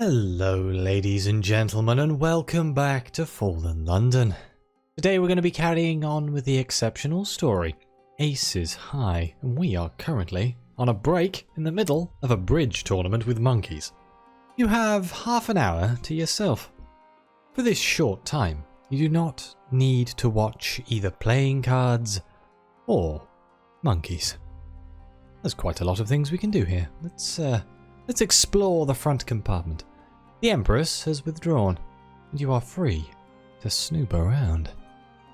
Hello ladies and gentlemen, and welcome back to Fallen London. Today we're going to be carrying on with the exceptional story, Aces High, and we are currently on a break in the middle of a bridge tournament with monkeys. You have half an hour to yourself. For this short time, you do not need to watch either playing cards or monkeys. There's quite a lot of things we can do here. Let's explore the front compartment. The Empress has withdrawn, and you are free to snoop around.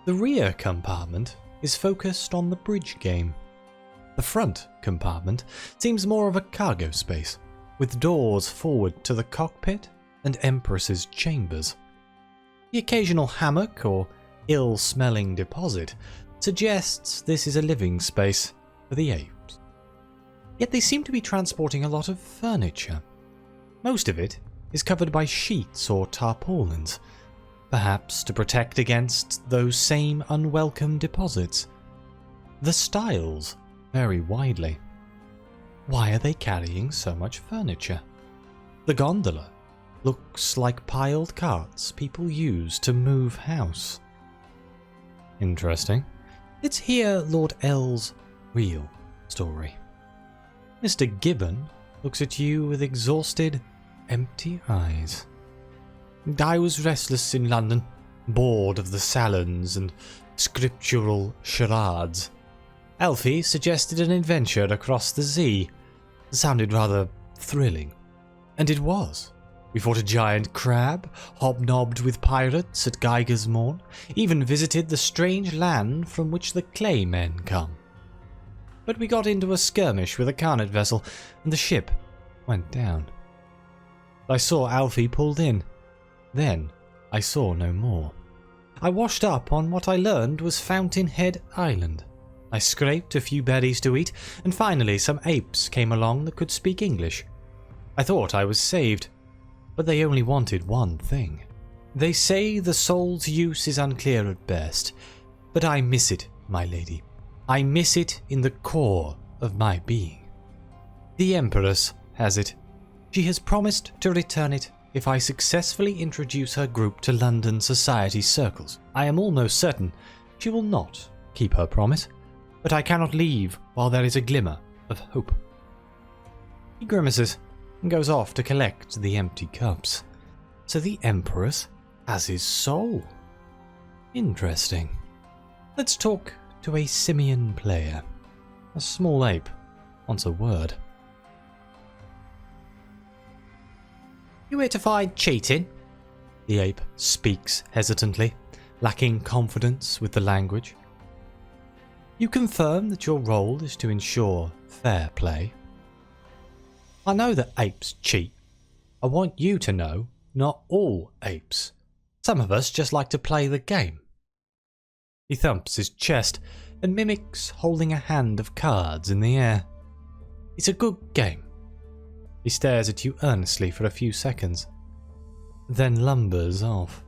The rear compartment is focused on the bridge game. The front compartment seems more of a cargo space, with doors forward to the cockpit and Empress's chambers. The occasional hammock or ill-smelling deposit suggests this is a living space for the apes. Yet they seem to be transporting a lot of furniture. Most of it is covered by sheets or tarpaulins, perhaps to protect against those same unwelcome deposits. The styles vary widely. Why are they carrying so much furniture? The gondola looks like piled carts people use to move house. Interesting. Let's hear Lord Earl's real story. Mr. Gibbon looks at you with exhausted, empty eyes. I was restless in London, bored of the salons and scriptural charades. Alfie suggested an adventure across the sea. Sounded rather thrilling. And it was. We fought a giant crab, hobnobbed with pirates at Geiger's Morn, even visited the strange land from which the clay men come. But we got into a skirmish with a carnet vessel, and the ship went down. I saw Alfie pulled in. Then I saw no more. I washed up on what I learned was Fountainhead Island. I scraped a few berries to eat, and finally some apes came along that could speak English. I thought I was saved, but they only wanted one thing. They say the soul's use is unclear at best, but I miss it, my lady. I miss it in the core of my being. The Empress has it. She has promised to return it if I successfully introduce her group to London society circles. I am almost certain she will not keep her promise, but I cannot leave while there is a glimmer of hope. He grimaces and goes off to collect the empty cups. So the Empress has his soul. Interesting. Let's talk to a simian player. A small ape wants a word. You here to find cheating? The ape speaks hesitantly, lacking confidence with the language. You confirm that your role is to ensure fair play. I know that apes cheat. I want you to know not all apes. Some of us just like to play the game. He thumps his chest and mimics holding a hand of cards in the air. It's a good game. He stares at you earnestly for a few seconds, then lumbers off.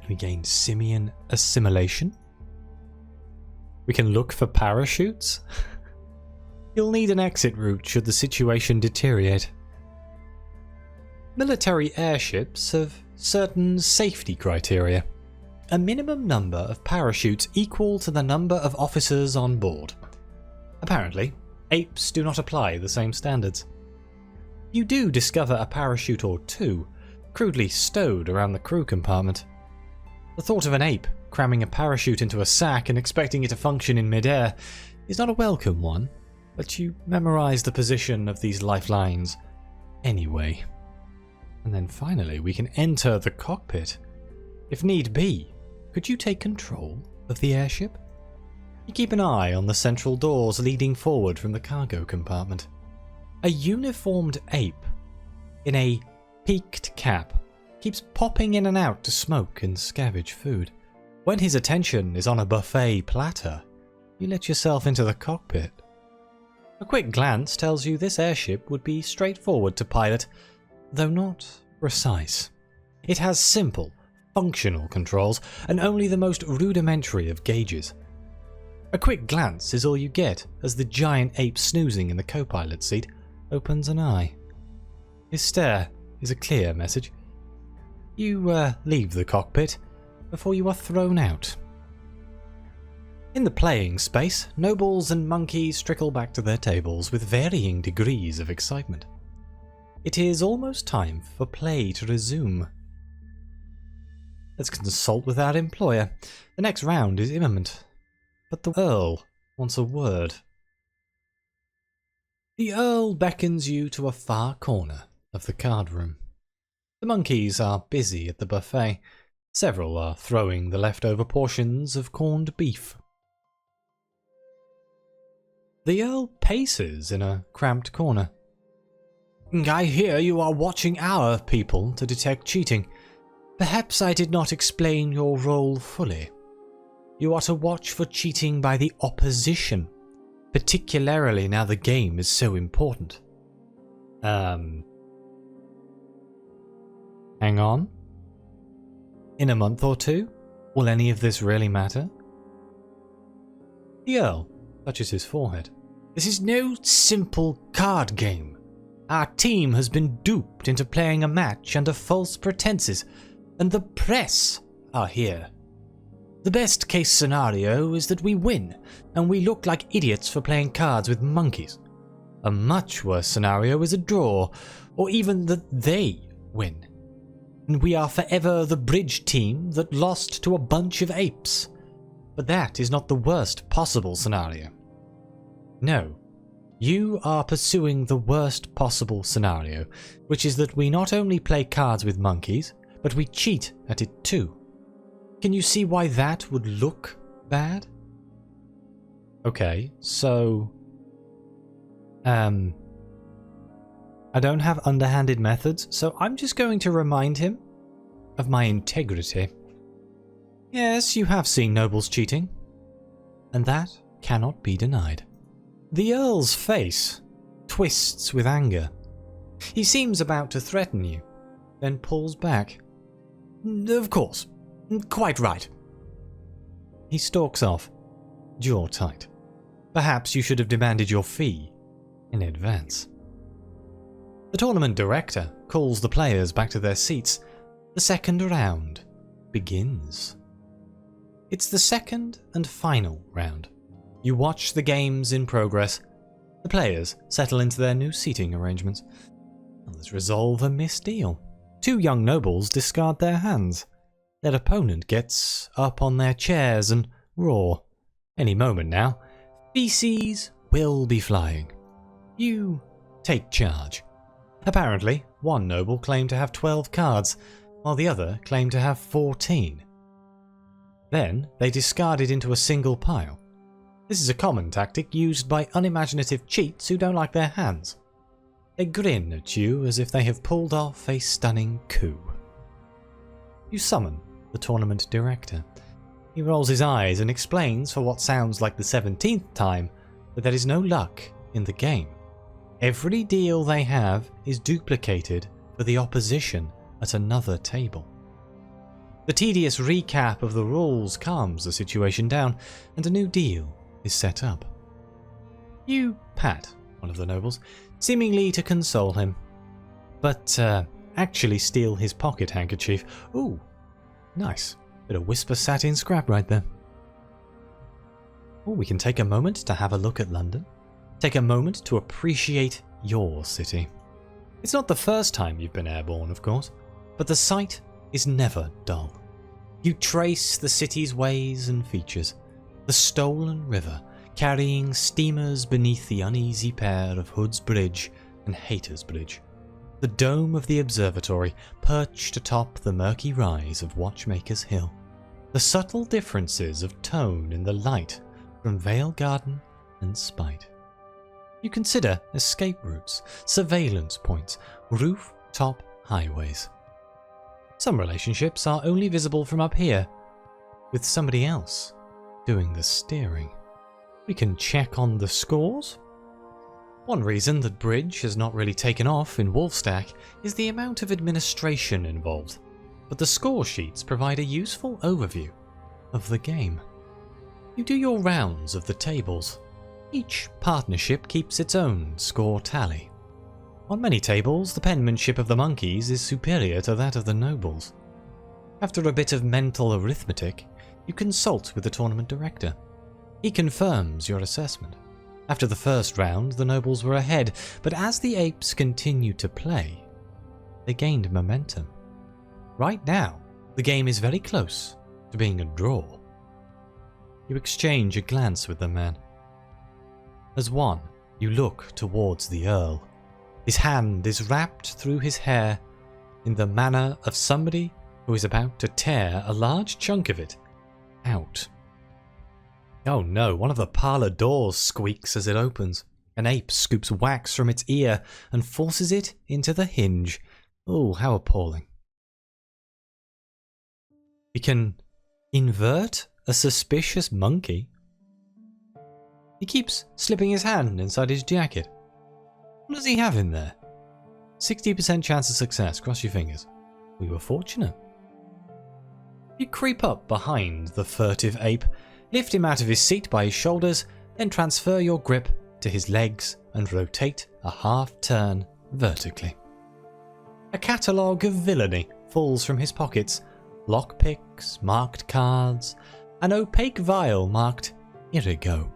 Can we gain simian assimilation? We can look for parachutes? You'll need an exit route should the situation deteriorate. Military airships have certain safety criteria. A minimum number of parachutes equal to the number of officers on board. Apparently, apes do not apply the same standards. You do discover a parachute or two, crudely stowed around the crew compartment. The thought of an ape cramming a parachute into a sack and expecting it to function in midair is not a welcome one, but you memorize the position of these lifelines anyway. And then finally we can enter the cockpit. If need be, could you take control of the airship? You keep an eye on the central doors leading forward from the cargo compartment. A uniformed ape in a peaked cap keeps popping in and out to smoke and scavenge food. When his attention is on a buffet platter, you let yourself into the cockpit. A quick glance tells you this airship would be straightforward to pilot, though not precise. It has simple, functional controls and only the most rudimentary of gauges. A quick glance is all you get as the giant ape snoozing in the co-pilot seat opens an eye. His stare is a clear message. You leave the cockpit before you are thrown out. In the playing space, nobles and monkeys trickle back to their tables with varying degrees of excitement. It is almost time for play to resume. Let's consult with our employer. The next round is imminent. But the Earl wants a word. The Earl beckons you to a far corner of the card room. The monkeys are busy at the buffet. Several are throwing the leftover portions of corned beef. The Earl paces in a cramped corner. I hear you are watching our people to detect cheating. Perhaps I did not explain your role fully. You are to watch for cheating by the opposition, particularly now the game is so important. Hang on? In a month or two, will any of this really matter? The Earl touches his forehead. This is no simple card game. Our team has been duped into playing a match under false pretenses, and the press are here. The best case scenario is that we win, and we look like idiots for playing cards with monkeys. A much worse scenario is a draw, or even that they win. And we are forever the bridge team that lost to a bunch of apes. But that is not the worst possible scenario. No, you are pursuing the worst possible scenario, which is that we not only play cards with monkeys, but we cheat at it too. Can you see why that would look bad? Okay, so... I don't have underhanded methods, so I'm just going to remind him of my integrity. Yes, you have seen nobles cheating, and that cannot be denied. The Earl's face twists with anger. He seems about to threaten you, then pulls back. Of course, quite right. He stalks off, jaw tight. Perhaps you should have demanded your fee in advance. The tournament director calls the players back to their seats. The second round begins. It's the second and final round. You watch the games in progress. The players settle into their new seating arrangements. Others resolve a misdeal. Two young nobles discard their hands. Their opponent gets up on their chairs and roar. Any moment now, feces will be flying. You take charge. Apparently, one noble claimed to have 12 cards, while the other claimed to have 14. Then they discarded into a single pile. This is a common tactic used by unimaginative cheats who don't like their hands. They grin at you as if they have pulled off a stunning coup. You summon the tournament director. He rolls his eyes and explains for what sounds like the 17th time that there is no luck in the game. Every deal they have is duplicated for the opposition at another table. The tedious recap of the rules calms the situation down, and a new deal is set up. You pat one of the nobles, seemingly to console him, but actually steal his pocket handkerchief. Ooh, nice. Bit of whisper satin scrap right there. Oh, we can take a moment to have a look at London. Take a moment to appreciate your city. It's not the first time you've been airborne, of course, but the sight is never dull. You trace the city's ways and features. The stolen river, carrying steamers beneath the uneasy pair of Hood's Bridge and Hayter's Bridge. The dome of the observatory, perched atop the murky rise of Watchmaker's Hill. The subtle differences of tone in the light from Vale Garden and Spite. You consider escape routes, surveillance points, rooftop highways. Some relationships are only visible from up here, with somebody else doing the steering. We can check on the scores. One reason that Bridge has not really taken off in Wolfstack is the amount of administration involved, but the score sheets provide a useful overview of the game. You do your rounds of the tables. Each partnership keeps its own score tally. On many tables, the penmanship of the monkeys is superior to that of the nobles. After a bit of mental arithmetic, you consult with the tournament director. He confirms your assessment. After the first round, the nobles were ahead, but as the apes continued to play, they gained momentum. Right now, the game is very close to being a draw. You exchange a glance with the man. As one, you look towards the Earl. His hand is wrapped through his hair in the manner of somebody who is about to tear a large chunk of it out. Oh no, one of the parlour doors squeaks as it opens. An ape scoops wax from its ear and forces it into the hinge. Oh, how appalling. We can invert a suspicious monkey. He keeps slipping his hand inside his jacket. What does he have in there? 60% chance of success, cross your fingers. We were fortunate. You creep up behind the furtive ape, lift him out of his seat by his shoulders, then transfer your grip to his legs and rotate a half turn vertically. A catalogue of villainy falls from his pockets. Lockpicks, marked cards, an opaque vial marked Irigo,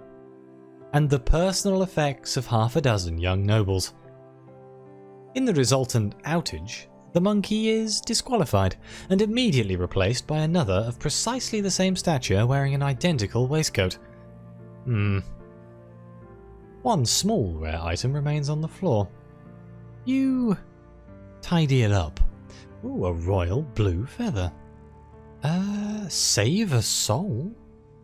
and the personal effects of half a dozen young nobles. In the resultant outage, the monkey is disqualified and immediately replaced by another of precisely the same stature wearing an identical waistcoat. One small rare item remains on the floor. You tidy it up. Ooh, a royal blue feather. Save a soul?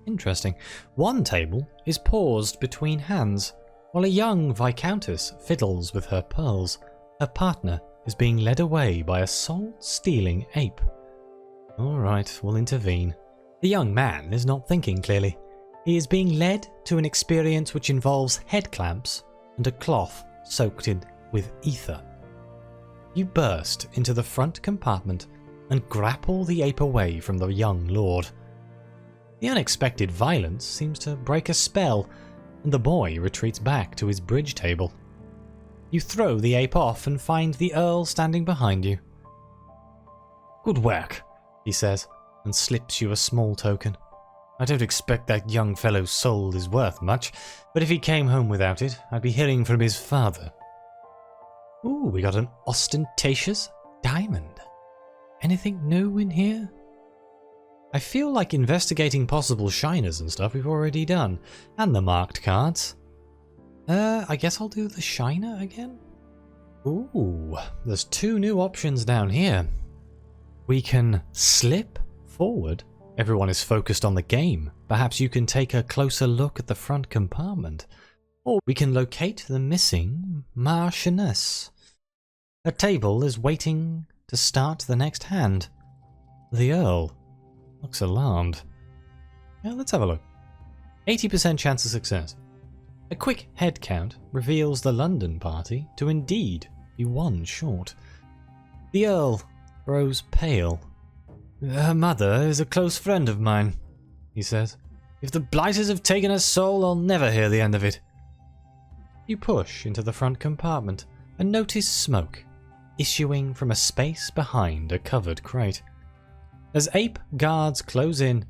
Interesting. One table is paused between hands, while a young viscountess fiddles with her pearls. Her partner is being led away by a soul-stealing ape. Alright, we'll intervene. The young man is not thinking clearly. He is being led to an experience which involves head clamps and a cloth soaked in with ether. You burst into the front compartment and grapple the ape away from the young lord. The unexpected violence seems to break a spell, and the boy retreats back to his bridge table. You throw the ape off and find the Earl standing behind you. "Good work," he says, and slips you a small token. "I don't expect that young fellow's soul is worth much, but if he came home without it, I'd be hearing from his father." Ooh, we got an ostentatious diamond. Anything new in here? I feel like investigating possible shiners and stuff we've already done, and the marked cards. I guess I'll do the shiner again? Ooh, there's two new options down here. We can slip forward. Everyone is focused on the game. Perhaps you can take a closer look at the front compartment. Or we can locate the missing Marchioness. A table is waiting to start the next hand. The Earl looks alarmed. Yeah, let's have a look. 80% chance of success. A quick head count reveals the London party to indeed be one short. The Earl grows pale. "Her mother is a close friend of mine," he says. "If the blighters have taken her soul, I'll never hear the end of it." You push into the front compartment and notice smoke issuing from a space behind a covered crate. As ape guards close in,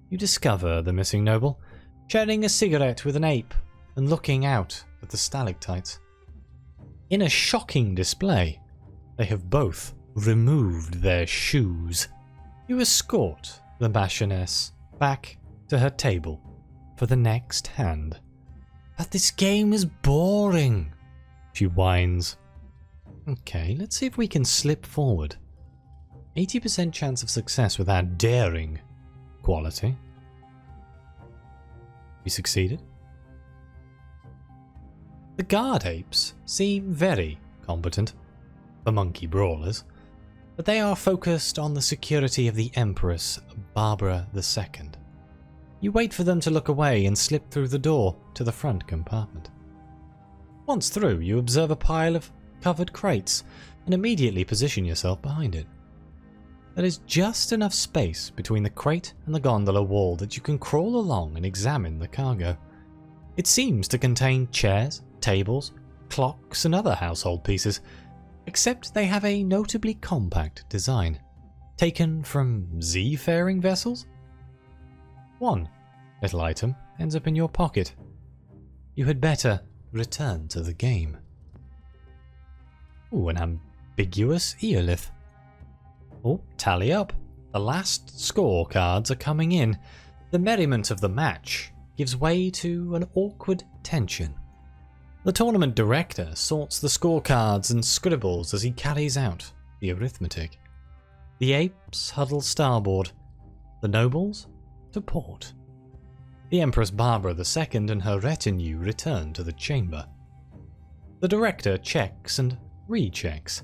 you discover the missing noble, sharing a cigarette with an ape and looking out at the stalactites. In a shocking display, they have both removed their shoes. You escort the Marchioness back to her table for the next hand. "But this game is boring," she whines. Okay, let's see if we can slip forward. 80% chance of success with our daring quality. We succeeded. The guard apes seem very competent, the monkey brawlers, but they are focused on the security of the Empress Barbara II. You wait for them to look away and slip through the door to the front compartment. Once through, you observe a pile of covered crates and immediately position yourself behind it. There is just enough space between the crate and the gondola wall that you can crawl along and examine the cargo. It seems to contain chairs, tables, clocks and other household pieces, except they have a notably compact design, taken from seafaring vessels. One little item ends up in your pocket. You had better return to the game. Ooh, an ambiguous eolith. Oh, tally up. The last scorecards are coming in. The merriment of the match gives way to an awkward tension. The tournament director sorts the scorecards and scribbles as he carries out the arithmetic. The apes huddle starboard, the nobles to port. The Empress Barbara II and her retinue return to the chamber. The director checks and rechecks.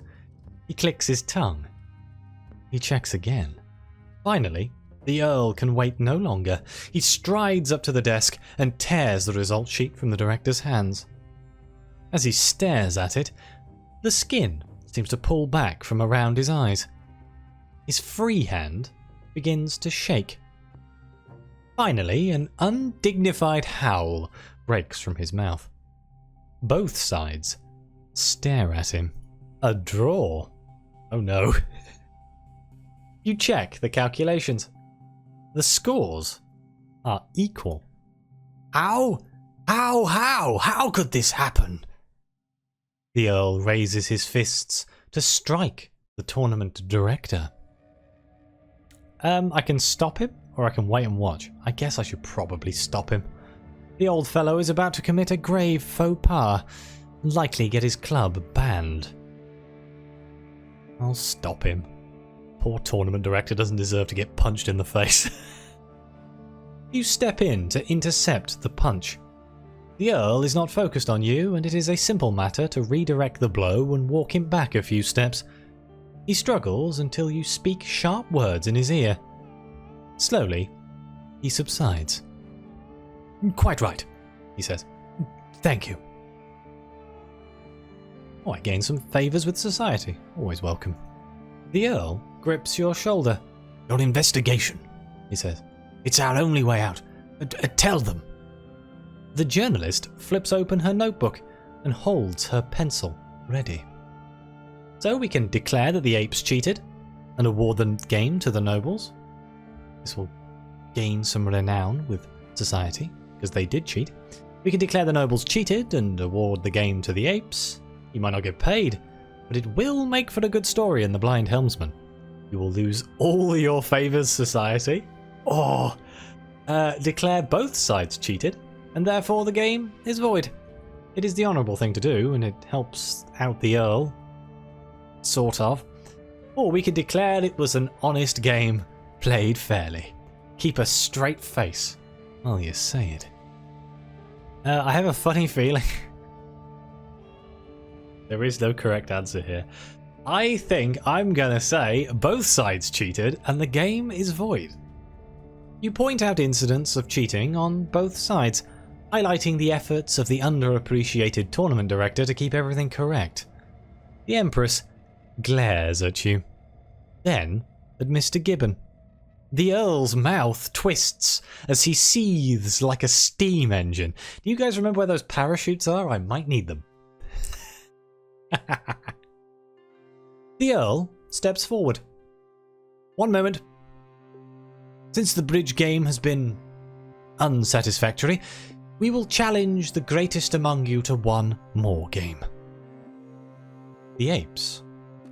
He clicks his tongue. He checks again. Finally, the Earl can wait no longer. He strides up to the desk and tears the result sheet from the director's hands. As he stares at it, the skin seems to pull back from around his eyes. His free hand begins to shake. Finally, an undignified howl breaks from his mouth. Both sides stare at him. A draw. Oh no. You check the calculations. The scores are equal. How could this happen? The Earl raises his fists to strike the tournament director. I can stop him, or I can wait and watch. I guess I should probably stop him. The old fellow is about to commit a grave faux pas, and likely get his club banned. I'll stop him. Poor tournament director doesn't deserve to get punched in the face. You step in to intercept the punch. The Earl is not focused on you, and it is a simple matter to redirect the blow and walk him back a few steps. He struggles until you speak sharp words in his ear. Slowly, he subsides. "Quite right," he says. "Thank you." Oh, I gain some favours with society. Always welcome. The Earl grips your shoulder. "Your investigation," he says. "It's our only way out. Tell them." The journalist flips open her notebook and holds her pencil ready. So we can declare that the apes cheated and award the game to the nobles. This will gain some renown with society, because they did cheat. We can declare the nobles cheated and award the game to the apes. You might not get paid, but it will make for a good story in The Blind Helmsman. You will lose all your favours, society. Or declare both sides cheated, and therefore the game is void. It is the honourable thing to do, and it helps out the Earl. Sort of. Or we could declare it was an honest game, played fairly. Keep a straight face while you say it. I have a funny feeling. There is no correct answer here. I think I'm gonna say both sides cheated and the game is void. You point out incidents of cheating on both sides, highlighting the efforts of the underappreciated tournament director to keep everything correct. The Empress glares at you, then at Mr. Gibbon. The Earl's mouth twists as he seethes like a steam engine. Do you guys remember where those parachutes are? I might need them. The Earl steps forward. "One moment. Since the bridge game has been unsatisfactory, we will challenge the greatest among you to one more game." The apes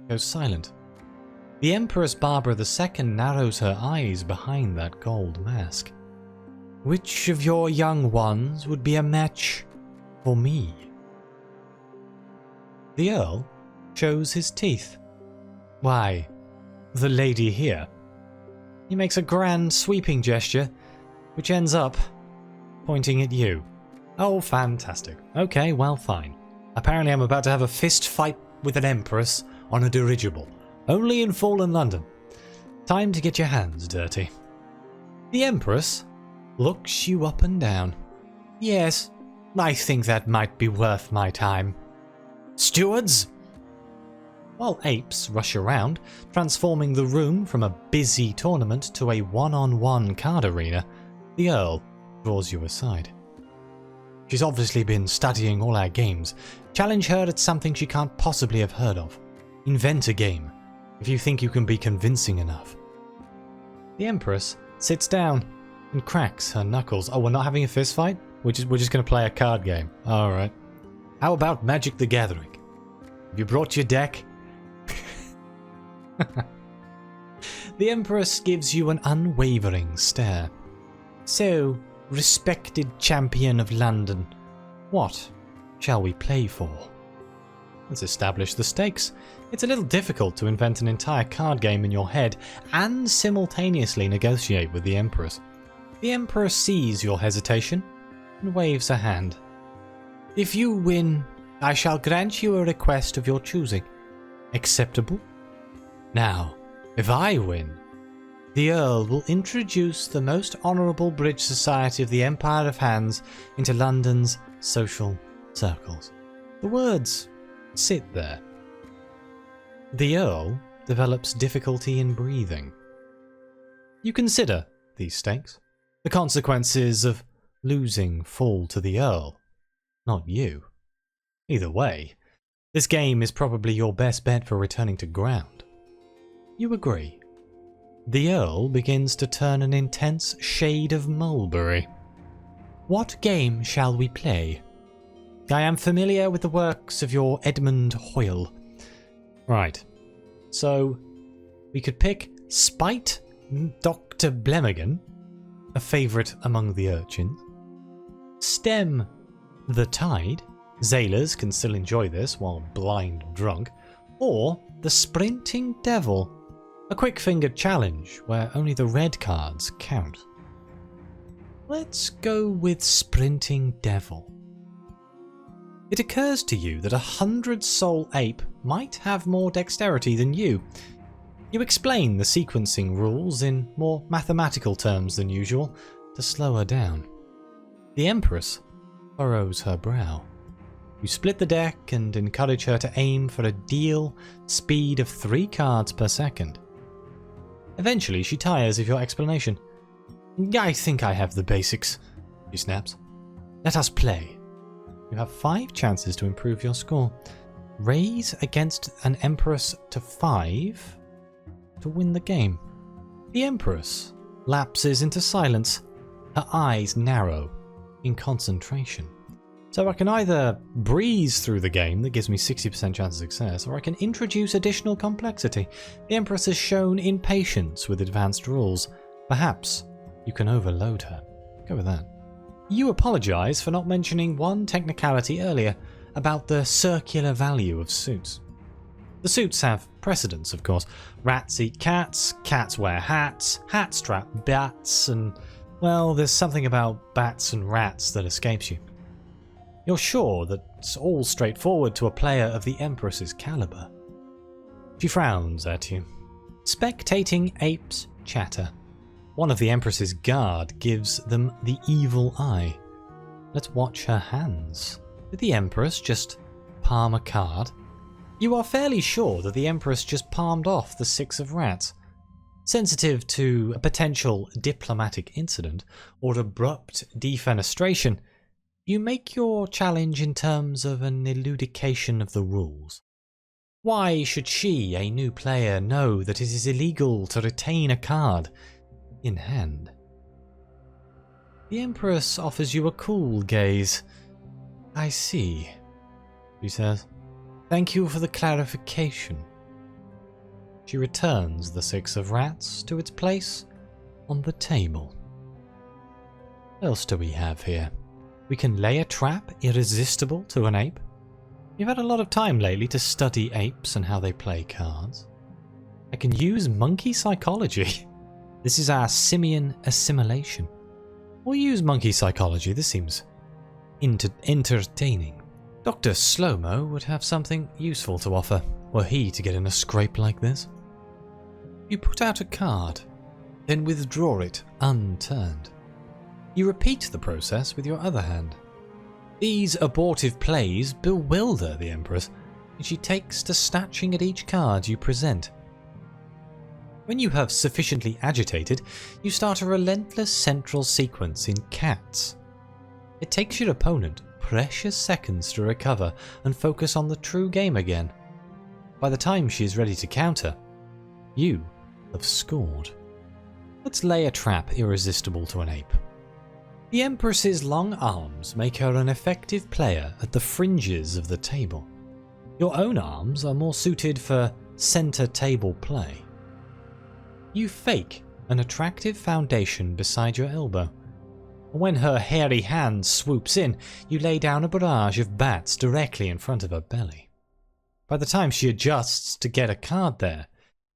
go silent. The Empress Barbara II narrows her eyes behind that gold mask. "Which of your young ones would be a match for me?" The Earl shows his teeth. "Why, the lady here." He makes a grand sweeping gesture, which ends up pointing at you. "Oh, fantastic. Okay, well, fine. Apparently I'm about to have a fist fight with an empress on a dirigible. Only in fallen London. Time to get your hands dirty." The Empress looks you up and down. "Yes, I think that might be worth my time. Stewards?" While apes rush around, transforming the room from a busy tournament to a one-on-one card arena, the Earl draws you aside. She's obviously been studying all our games. Challenge her at something she can't possibly have heard of. Invent a game, if you think you can be convincing enough. The Empress sits down and cracks her knuckles. Oh, we're not having a fist fight? We're just going to play a card game. Alright. How about Magic the Gathering? Have you brought your deck? The Empress gives you an unwavering stare. So, respected champion of London, what shall we play for? Let's establish the stakes. It's a little difficult to invent an entire card game in your head and simultaneously negotiate with the Empress. The Empress sees your hesitation and waves a hand. If you win, I shall grant you a request of your choosing. Acceptable? Now, if I win, the Earl will introduce the most honourable bridge society of the Empire of Hands into London's social circles. The words sit there. The Earl develops difficulty in breathing. You consider these stakes. The consequences of losing fall to the Earl, not you. Either way, this game is probably your best bet for returning to ground. You agree. The Earl begins to turn an intense shade of mulberry. What game shall we play? I am familiar with the works of your Edmund Hoyle. Right, so we could pick Spite Dr. Blemigan, a favourite among the urchins. Stem the Tide. Sailors can still enjoy this while blind drunk. Or the Sprinting Devil, a quick-fingered challenge where only the red cards count. Let's go with Sprinting Devil. It occurs to you that 100-soul ape might have more dexterity than you. You explain the sequencing rules in more mathematical terms than usual to slow her down. The Empress furrows her brow. You split the deck and encourage her to aim for a deal speed of 3 cards per second. Eventually, she tires of your explanation. I think I have the basics, she snaps. Let us play. You have 5 chances to improve your score. Raise against an Empress to 5 to win the game. The Empress lapses into silence, her eyes narrow in concentration. So I can either breeze through the game that gives me 60% chance of success, or I can introduce additional complexity. The Empress has shown impatience with advanced rules. Perhaps you can overload her. Go with that. You apologise for not mentioning one technicality earlier about the circular value of suits. The suits have precedence, of course. Rats eat cats, cats wear hats, hats trap bats, and, well, there's something about bats and rats that escapes you. You're sure that's all straightforward to a player of the Empress's caliber. She frowns at you. Spectating apes chatter. One of the Empress's guard gives them the evil eye. Let's watch her hands. Did the Empress just palm a card? You are fairly sure that the Empress just palmed off the 6 of rats. Sensitive to a potential diplomatic incident or abrupt defenestration, you make your challenge in terms of an eludication of the rules. Why should she, a new player, know that it is illegal to retain a card in hand? The Empress offers you a cool gaze. I see, she says. Thank you for the clarification. She returns the 6 of rats to its place on the table. What else do we have here? We can lay a trap irresistible to an ape. You've had a lot of time lately to study apes and how they play cards. I can use monkey psychology. This is our simian assimilation. We'll use monkey psychology. This seems entertaining. Dr. Slow-Mo would have something useful to offer were he to get in a scrape like this. You put out a card, then withdraw it unturned. You repeat the process with your other hand. These abortive plays bewilder the Empress, and she takes to snatching at each card you present. When you have sufficiently agitated, you start a relentless central sequence in cats. It takes your opponent precious seconds to recover and focus on the true game again. By the time she is ready to counter, you have scored. Let's lay a trap irresistible to an ape. The Empress's long arms make her an effective player at the fringes of the table. Your own arms are more suited for center table play. You fake an attractive foundation beside your elbow. When her hairy hand swoops in, you lay down a barrage of bats directly in front of her belly. By the time she adjusts to get a card there,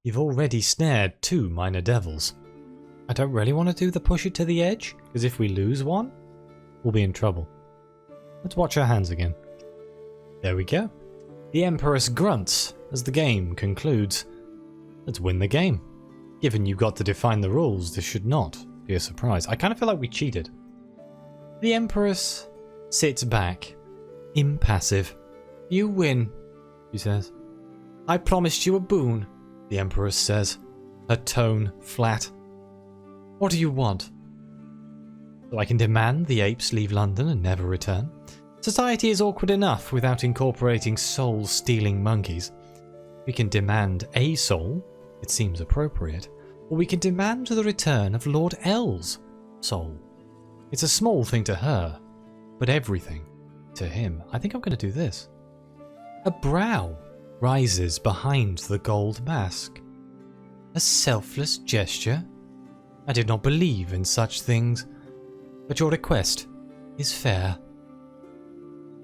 you've already snared 2 minor devils. I don't really want to do the push it to the edge, because if we lose one, we'll be in trouble. Let's watch her hands again. There we go. The Empress grunts as the game concludes. Let's win the game. Given you got to define the rules, this should not be a surprise. I kind of feel like we cheated. The Empress sits back, impassive. You win, she says. I promised you a boon, the Empress says, her tone flat. What do you want? So I can demand the apes leave London and never return? Society is awkward enough without incorporating soul-stealing monkeys. We can demand a soul, it seems appropriate, or we can demand the return of Lord Earl's soul. It's a small thing to her, but everything to him. I think I'm going to do this. A brow rises behind the gold mask. A selfless gesture? I did not believe in such things, but your request is fair.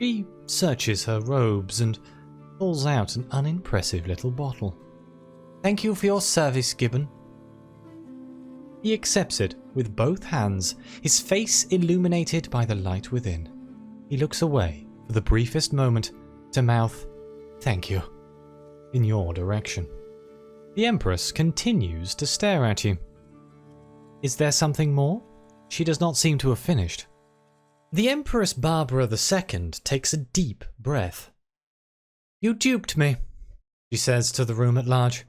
She searches her robes and pulls out an unimpressive little bottle. Thank you for your service, Gibbon. He accepts it with both hands, his face illuminated by the light within. He looks away for the briefest moment to mouth, "Thank you," in your direction. The Empress continues to stare at you. Is there something more? She does not seem to have finished. The Empress Barbara II takes a deep breath. You duped me, she says to the room at large.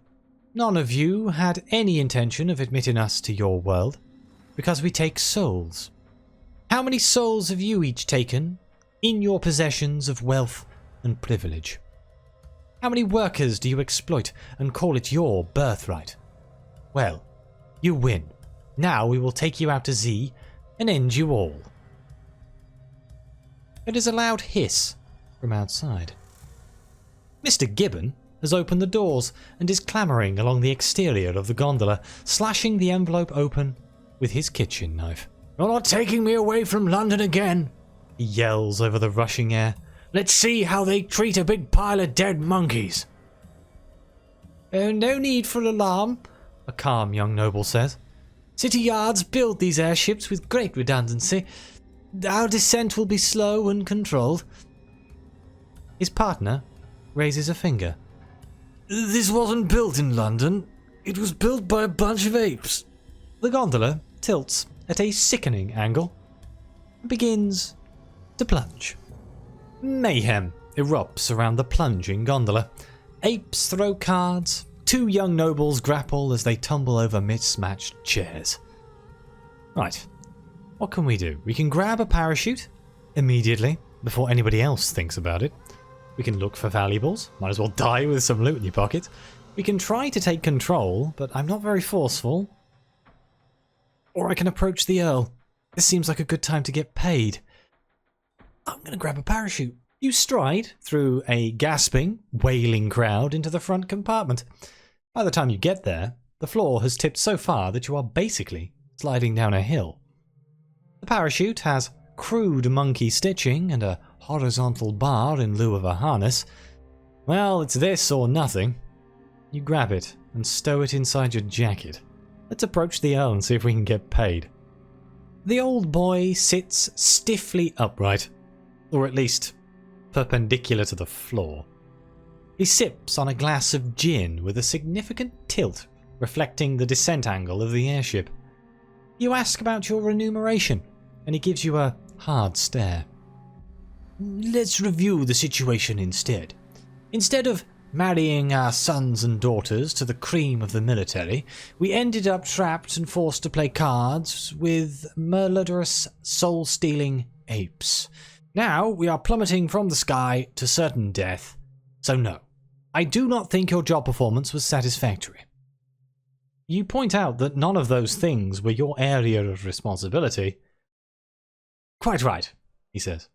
None of you had any intention of admitting us to your world, because we take souls. How many souls have you each taken in your possessions of wealth and privilege? How many workers do you exploit and call it your birthright? Well, you win. Now we will take you out to Z and end you all. It is a loud hiss from outside. Mr. Gibbon has opened the doors and is clambering along the exterior of the gondola, slashing the envelope open with his kitchen knife. You're not taking me away from London again, he yells over the rushing air. Let's see how they treat a big pile of dead monkeys. No need for alarm, a calm young noble says. City yards build these airships with great redundancy. Our descent will be slow and controlled. His partner raises a finger. This wasn't built in London. It was built by a bunch of apes. The gondola tilts at a sickening angle and begins to plunge. Mayhem erupts around the plunging gondola. Apes throw cards. Two young nobles grapple as they tumble over mismatched chairs. Right, what can we do? We can grab a parachute immediately, before anybody else thinks about it. We can look for valuables, might as well die with some loot in your pocket. We can try to take control, but I'm not very forceful. Or I can approach the Earl. This seems like a good time to get paid. I'm going to grab a parachute. You stride through a gasping, wailing crowd into the front compartment. By the time you get there, the floor has tipped so far that you are basically sliding down a hill. The parachute has crude monkey stitching and a horizontal bar in lieu of a harness. Well, it's this or nothing. You grab it and stow it inside your jacket. Let's approach the Earl and see if we can get paid. The old boy sits stiffly upright, or at least perpendicular to the floor. He sips on a glass of gin with a significant tilt reflecting the descent angle of the airship. You ask about your remuneration, and he gives you a hard stare. Let's review the situation instead. Instead of marrying our sons and daughters to the cream of the military, we ended up trapped and forced to play cards with murderous, soul-stealing apes. Now we are plummeting from the sky to certain death. So no, I do not think your job performance was satisfactory. You point out that none of those things were your area of responsibility. Quite right, he says.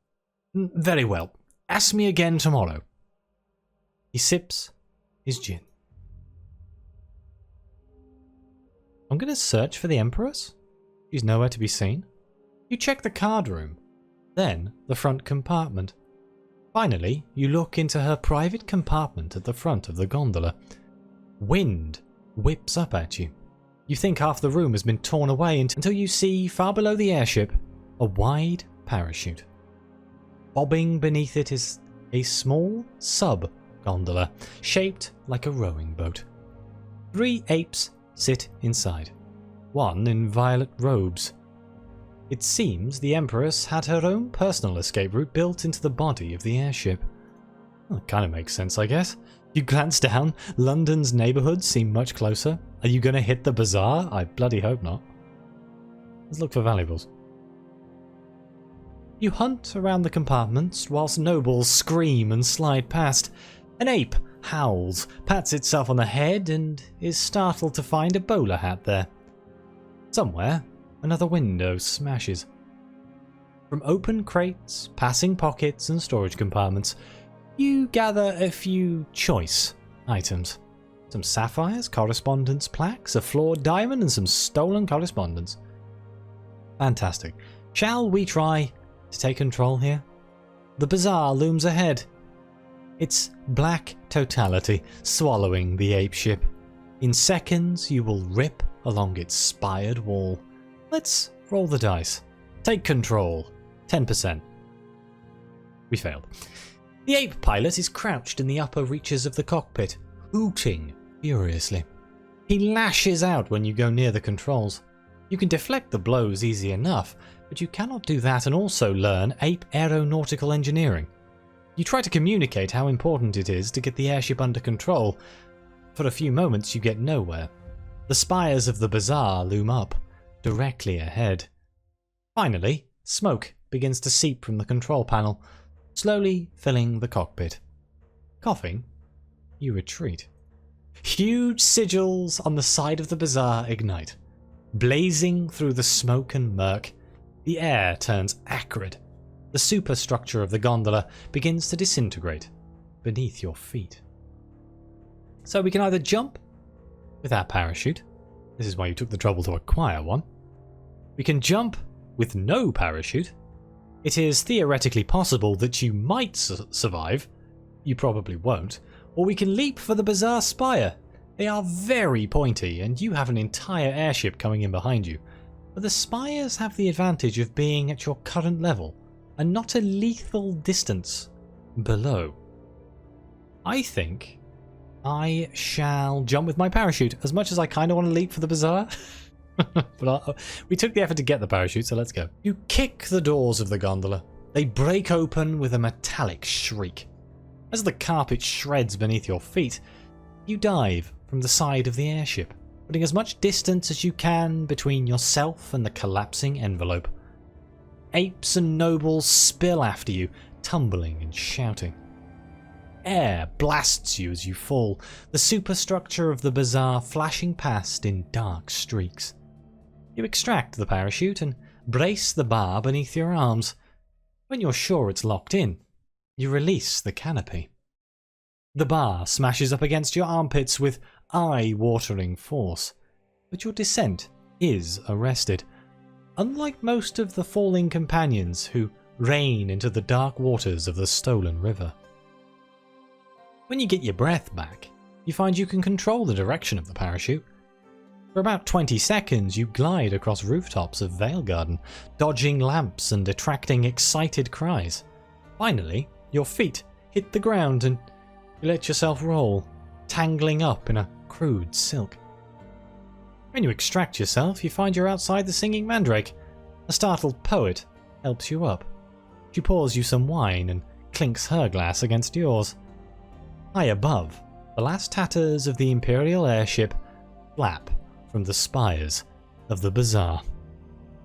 Very well. Ask me again tomorrow. He sips his gin. I'm going to search for the Empress. She's nowhere to be seen. You check the card room, then the front compartment. Finally, you look into her private compartment at the front of the gondola. Wind whips up at you. You think half the room has been torn away until you see, far below the airship, a wide parachute. Bobbing beneath it is a small sub-gondola, shaped like a rowing boat. 3 apes sit inside, one in violet robes. It seems the Empress had her own personal escape route built into the body of the airship. Well, it kind of makes sense, I guess. You glance down, London's neighbourhoods seem much closer. Are you going to hit the bazaar? I bloody hope not. Let's look for valuables. You hunt around the compartments whilst nobles scream and slide past. An ape howls, pats itself on the head, and is startled to find a bowler hat there. Somewhere, another window smashes. From open crates, passing pockets and storage compartments, you gather a few choice items. Some sapphires, correspondence plaques, a flawed diamond, and some stolen correspondence. Fantastic. Shall we try to take control here? The bazaar looms ahead. Its black totality swallowing the ape ship. In seconds you will rip along its spired wall. Let's roll the dice. Take control. 10%. We failed. The ape pilot is crouched in the upper reaches of the cockpit, hooting furiously. He lashes out when you go near the controls. You can deflect the blows easy enough, but you cannot do that and also learn ape aeronautical engineering. You try to communicate how important it is to get the airship under control. For a few moments you get nowhere. The spires of the bazaar loom up, directly ahead. Finally, smoke begins to seep from the control panel, slowly filling the cockpit. Coughing, you retreat. Huge sigils on the side of the bazaar ignite. Blazing through the smoke and murk, the air turns acrid. The superstructure of the gondola begins to disintegrate beneath your feet. So we can either jump with our parachute. This is why you took the trouble to acquire one. We can jump with no parachute. It is theoretically possible that you might survive. You probably won't. Or we can leap for the bazaar spire. They are very pointy and you have an entire airship coming in behind you. But the spires have the advantage of being at your current level and not a lethal distance below. I think I shall jump with my parachute, as much as I kind of want to leap for the bazaar. But we took the effort to get the parachute, so let's go. You kick the doors of the gondola. They break open with a metallic shriek. As the carpet shreds beneath your feet, you dive from the side of the airship, putting as much distance as you can between yourself and the collapsing envelope. Apes and nobles spill after you, tumbling and shouting. Air blasts you as you fall, the superstructure of the bazaar flashing past in dark streaks. You extract the parachute and brace the bar beneath your arms. When you're sure it's locked in, you release the canopy. The bar smashes up against your armpits with eye-watering force, but your descent is arrested. Unlike most of the falling companions who rain into the dark waters of the stolen river. When you get your breath back, you find you can control the direction of the parachute. For about 20 seconds you glide across rooftops of Vale Garden, dodging lamps and attracting excited cries. Finally, your feet hit the ground and you let yourself roll, tangling up in a crude silk. When you extract yourself, you find you're outside the Singing Mandrake. A startled poet helps you up. She pours you some wine and clinks her glass against yours. High above, the last tatters of the Imperial airship flap from the spires of the bazaar.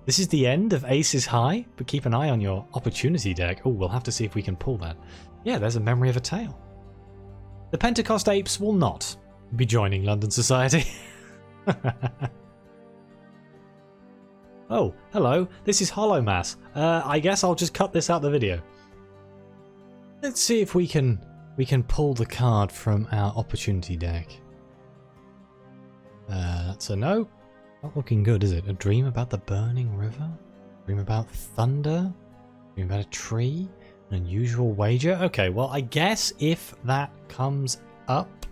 This is the end of Aces High, but keep an eye on your opportunity deck. Oh, we'll have to see if we can pull that. Yeah, there's a memory of a tale. The Pentecost Apes will not be joining London Society. Oh, hello, this is Hollow Mass. I guess I'll just cut this out the video. Let's see if we can pull the card from our opportunity deck. That's a no. Not looking good, is it? A dream about the burning river? Dream about thunder? Dream about a tree? An unusual wager? Okay, well, I guess if that comes up,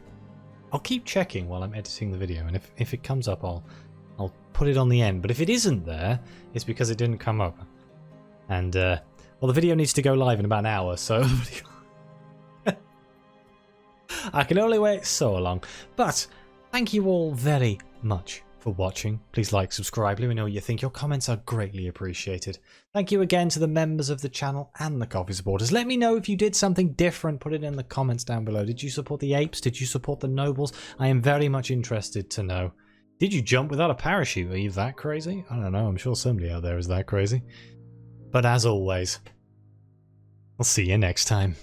I'll keep checking while I'm editing the video, and if it comes up, I'll put it on the end. But if it isn't there, it's because it didn't come up. And, well, the video needs to go live in about an hour, so I can only wait so long. But thank you all very much for watching. Please like, subscribe, let me know what you think. Your comments are greatly appreciated. Thank you again to the members of the channel and the coffee supporters. Let me know if you did something different. Put it in the comments down below. Did you support the apes? Did you support the nobles? I am very much interested to know. Did you jump without a parachute? Are you that crazy? I don't know. I'm sure somebody out there is that crazy. But as always, I'll see you next time.